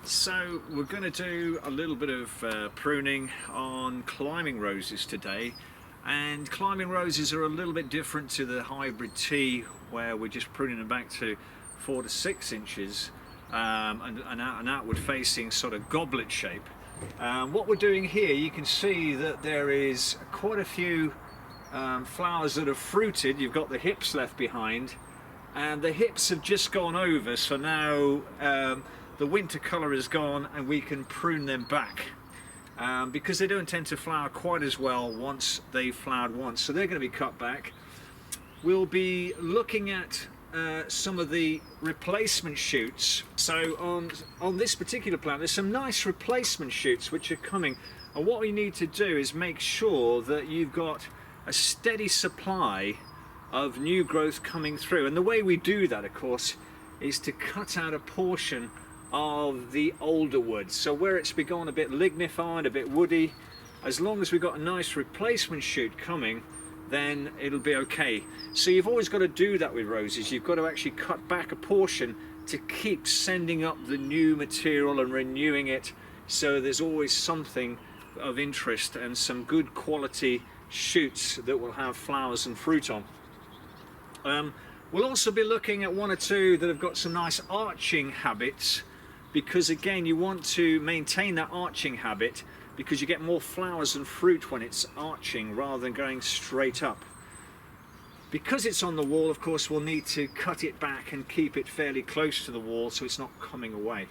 So we're going to do a little bit of pruning on climbing roses today, and climbing roses are a little bit different to the hybrid tea where we're just pruning them back to 4 to 6 inches and an outward facing sort of goblet shape. What we're doing here, you can see that there is quite a few flowers that have fruited. You've got the hips left behind, and the hips have just gone over, so now the winter colour is gone and we can prune them back because they don't tend to flower quite as well once they've flowered once, so they're going to be cut back. We'll be looking at some of the replacement shoots. So on this particular plant there's some nice replacement shoots which are coming, and what we need to do is make sure that you've got a steady supply of new growth coming through, and the way we do that, of course, is to cut out a portion of the older wood. So where it's begun a bit lignified, a bit woody, as long as we've got a nice replacement shoot coming, then it'll be okay. So you've always got to do that with roses. You've got to actually cut back a portion to keep sending up the new material and renewing it, so there's always something of interest and some good quality shoots that will have flowers and fruit on. We'll also be looking at 1 or 2 that have got some nice arching habits, because again you want to maintain that arching habit because you get more flowers and fruit when it's arching rather than going straight up. Because it's on the wall, of course, we'll need to cut it back and keep it fairly close to the wall so it's not coming away.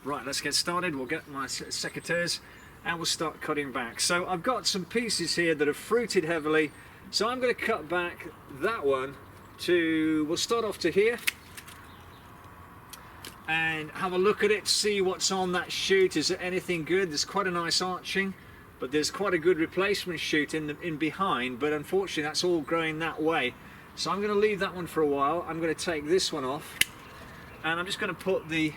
Right, let's get started. We'll get my secateurs and we'll start cutting back. So I've got some pieces here that have fruited heavily, so I'm going to cut back that one to, we'll start off to here and have a look at it, see what's on that shoot. Is there anything good? There's quite a nice arching, but there's quite a good replacement shoot in behind, but unfortunately that's all growing that way. So I'm going to leave that one for a while. I'm going to take this one off and I'm just going to put the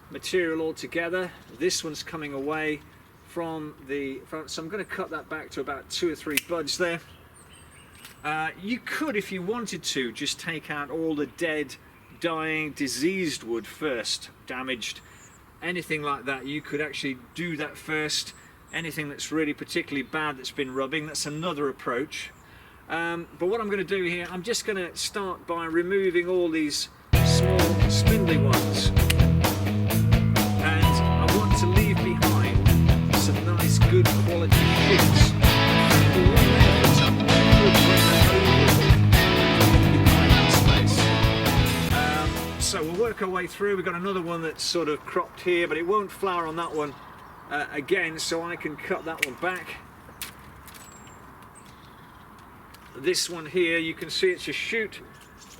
material all together. This one's coming away from the front, so I'm going to cut that back to about 2 or 3 buds there. You could, if you wanted to, just take out all the dead, dying, diseased wood first, damaged, anything like that. You could actually do that first. Anything that's really particularly bad that's been rubbing, that's another approach. But what I'm going to do here, I'm just going to start by removing all these small spindly ones, and I want to leave behind some nice good quality shoots. So we'll work our way through. We've got another one that's sort of cropped here, but it won't flower on that one again, so I can cut that one back. This one here, you can see it's a shoot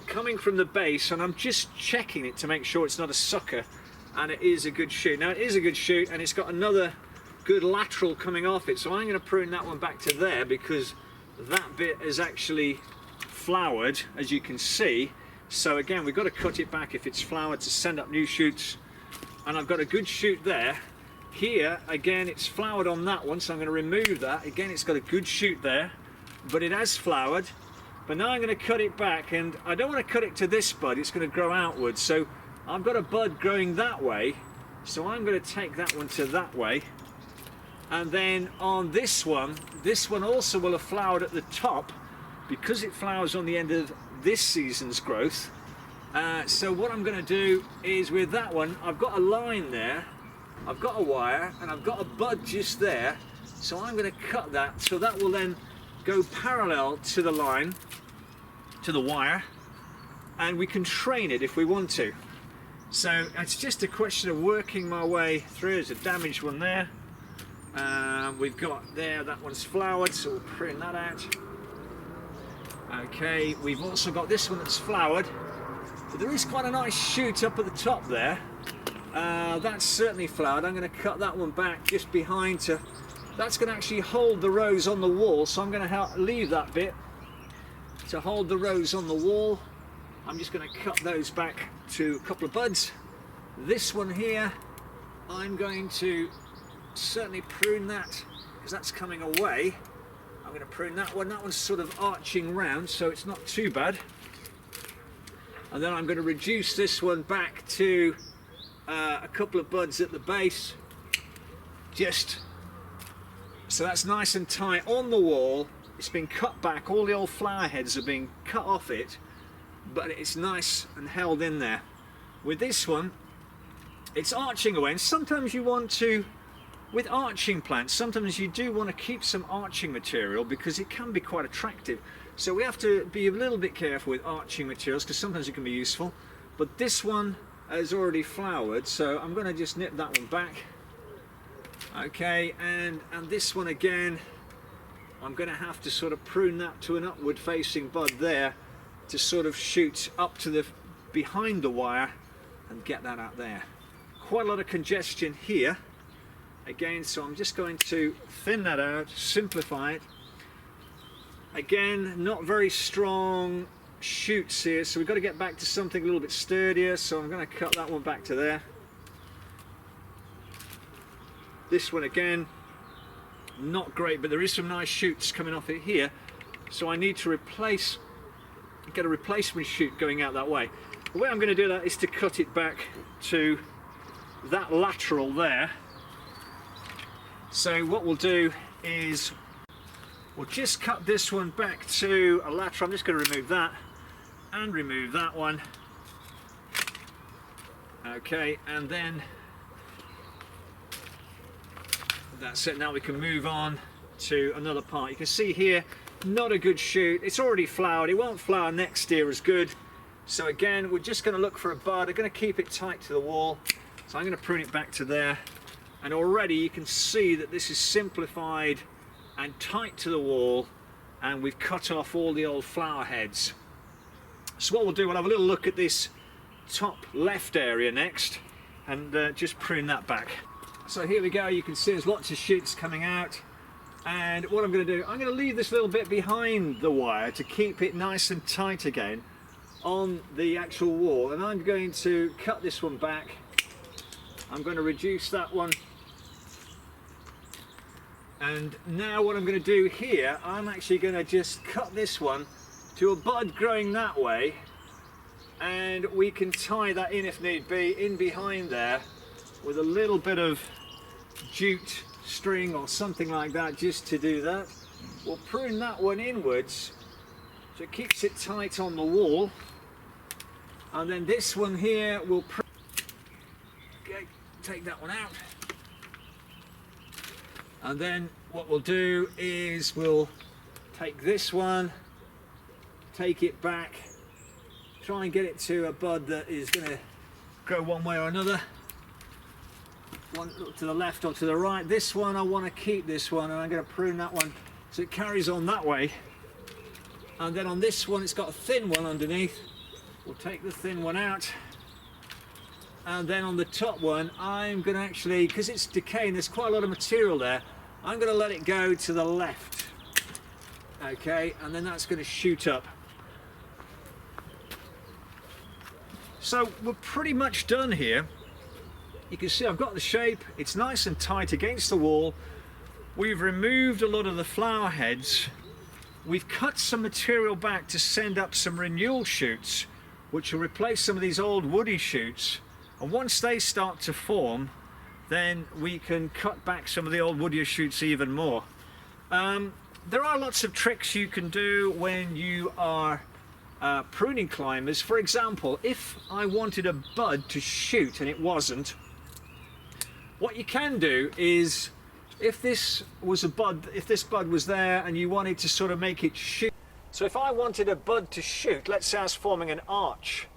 coming from the base, and I'm just checking it to make sure it's not a sucker, and it is a good shoot. Now it is a good shoot, and it's got another good lateral coming off it, so I'm going to prune that one back to there because that bit is actually flowered, as you can see. So again, we've got to cut it back if it's flowered to send up new shoots, and I've got a good shoot there. Here again, it's flowered on that one, so I'm going to remove that. Again, it's got a good shoot there, but it has flowered. But now I'm going to cut it back, and I don't want to cut it to this bud, it's going to grow outwards. So I've got a bud growing that way, so I'm going to take that one to that way. And then on this one also will have flowered at the top because it flowers on the end of this season's growth. So what I'm going to do is, with that one, I've got a line there, I've got a wire, and I've got a bud just there, so I'm going to cut that, so that will then go parallel to the line, to the wire, and we can train it if we want to. So it's just a question of working my way through. There's a damaged one there, we've got there, that one's flowered, so we'll prune that out. Okay, we've also got this one that's flowered, but there is quite a nice shoot up at the top there. That's certainly flowered. I'm going to cut that one back just behind to, that's going to actually hold the rose on the wall, so I'm going to leave that bit to hold the rose on the wall. I'm just going to cut those back to a couple of buds. This one here, I'm going to certainly prune that because that's coming away. I'm going to prune that one. That one's sort of arching round, so it's not too bad. And then I'm going to reduce this one back to a couple of buds at the base, just so that's nice and tight on the wall. It's been cut back, all the old flower heads have been cut off it, but it's nice and held in there. With this one, it's arching away, and sometimes you want to, with arching plants, sometimes you do want to keep some arching material because it can be quite attractive. So we have to be a little bit careful with arching materials because sometimes it can be useful. But this one has already flowered, so I'm going to just nip that one back. Okay, and this one again, I'm going to have to sort of prune that to an upward facing bud there to sort of shoot up to the behind the wire and get that out there. Quite a lot of congestion here again, so I'm just going to thin that out, simplify it. Again, not very strong shoots here, so we've got to get back to something a little bit sturdier, so I'm going to cut that one back to there. This one again, not great, but there is some nice shoots coming off it here, so I need to get a replacement shoot going out that way. The way I'm going to do that is to cut it back to that lateral there. So what we'll do is we'll just cut this one back to a lateral. I'm just going to remove that and remove that one. Okay, and then that's it. Now we can move on to another part. You can see here, not a good shoot. It's already flowered. It won't flower next year as good. So again, we're just going to look for a bud. I'm going to keep it tight to the wall. So I'm going to prune it back to there. And already you can see that this is simplified and tight to the wall, and we've cut off all the old flower heads. So what we'll do, we'll have a little look at this top left area next and just prune that back. So here we go, you can see there's lots of shoots coming out, and what I'm going to do, I'm going to leave this little bit behind the wire to keep it nice and tight again on the actual wall, and I'm going to cut this one back. I'm going to reduce that one. And now what I'm going to do here, I'm actually going to just cut this one to a bud growing that way, and we can tie that in if need be, in behind there with a little bit of jute string or something like that just to do that. We'll prune that one inwards so it keeps it tight on the wall, and then this one here we'll prune. Okay, take that one out. And then what we'll do is we'll take this one, take it back, try and get it to a bud that is going to grow one way or another, one to the left or to the right. This one I want to keep this one, and I'm going to prune that one so it carries on that way. And then on this one, it's got a thin one underneath. We'll take the thin one out. And then on the top one, I'm going to actually, because it's decaying, there's quite a lot of material there, I'm going to let it go to the left. Okay, and then that's going to shoot up. So we're pretty much done here. You can see I've got the shape, it's nice and tight against the wall. We've removed a lot of the flower heads. We've cut some material back to send up some renewal shoots, which will replace some of these old woody shoots. And once they start to form, then we can cut back some of the old woodier shoots even more. There are lots of tricks you can do when you are pruning climbers. For example, if I wanted a bud to shoot and it wasn't, what you can do is, if this was a bud, if this bud was there and you wanted to sort of make it shoot. So if I wanted a bud to shoot, let's say I was forming an arch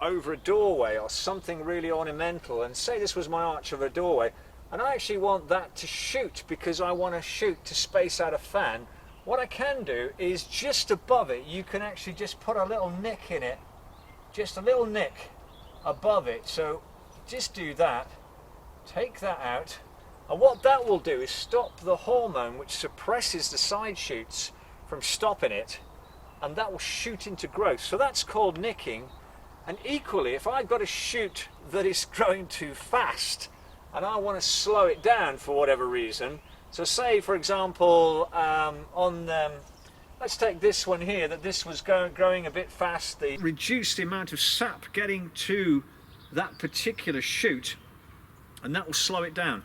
over a doorway or something really ornamental, and say this was my arch of a doorway, and I actually want that to shoot because I want to shoot to space out a fan, what I can do is just above it, you can actually just put a little nick in it, just a little nick above it. So just do that, take that out, and what that will do is stop the hormone which suppresses the side shoots from stopping it, and that will shoot into growth. So that's called nicking. And equally, if I've got a shoot that is growing too fast and I want to slow it down for whatever reason, so say for example let's take this one here, that this was growing a bit fast, the reduced the amount of sap getting to that particular shoot, and that will slow it down.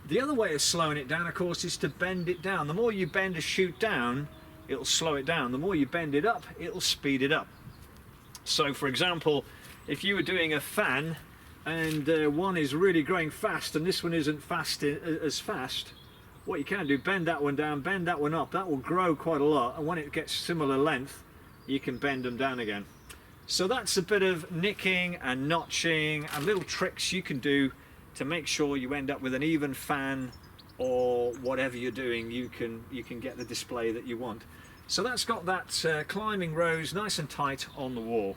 The other way of slowing it down, of course, is to bend it down. The more you bend a shoot down, it'll slow it down. The more you bend it up, it'll speed it up. So for example, if you were doing a fan and one is really growing fast and this one isn't as fast, what you can do, bend that one down, bend that one up. That will grow quite a lot, and when it gets similar length, you can bend them down again. So that's a bit of nicking and notching and little tricks you can do to make sure you end up with an even fan, or whatever you're doing, you can get the display that you want. So that's got that climbing rose nice and tight on the wall.